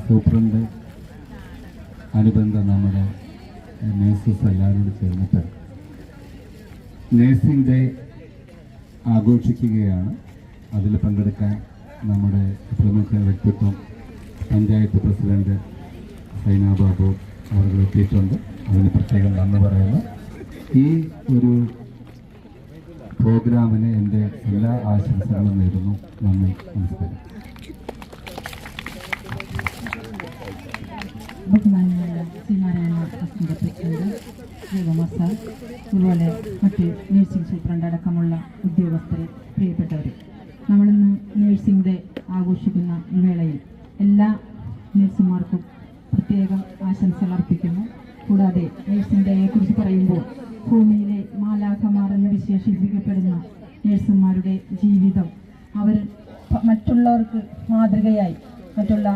Superintendent, അനുബന്ധ നമ്മുടെ nurses എല്ലാവരോട് ചേർന്നിട്ട് നേഴ്സിംഗ് ഡേ ആഘോഷിക്കുകയാണ്. അതിൽ പങ്കെടുക്കാൻ നമ്മുടെ പ്രമുഖ വ്യക്തിത്വം പഞ്ചായത്ത് പ്രസിഡന്റ് സൈന ബാബു അവർ എത്തിയിട്ടുണ്ട്. അതിന് പ്രത്യേകം നന്ദി പറയുന്നു. ഈ ഒരു പ്രോഗ്രാമിന് എൻ്റെ എല്ലാ ആശംസകളും നേരുന്നു. നന്ദി, നമസ്കാരം. ബഹുമാനമായ ശ്രീനാരായണ ട്രസ്റ്റിൻ്റെ പ്രസിഡന്റ് ശ്രീകുമാർ സാർ, അതുപോലെ മറ്റ് നഴ്സിംഗ് സൂപ്രണ്ട് അടക്കമുള്ള ഉദ്യോഗസ്ഥരെ, പ്രിയപ്പെട്ടവർ, നമ്മളിന്ന് നഴ്സിംഗ് ഡേ ആഘോഷിക്കുന്ന ഈ വേളയിൽ എല്ലാ നഴ്സുമാർക്കും പ്രത്യേകം ആശംസകൾ അർപ്പിക്കുന്നു. കൂടാതെ നഴ്സിംഗ് ഡേയെക്കുറിച്ച് പറയുമ്പോൾ ഭൂമിയിലെ മാലാഖമാർ എന്ന് വിശേഷിപ്പിക്കപ്പെടുന്ന നഴ്സുമാരുടെ ജീവിതം അവർ മറ്റുള്ളവർക്ക് മാതൃകയായി മറ്റുള്ള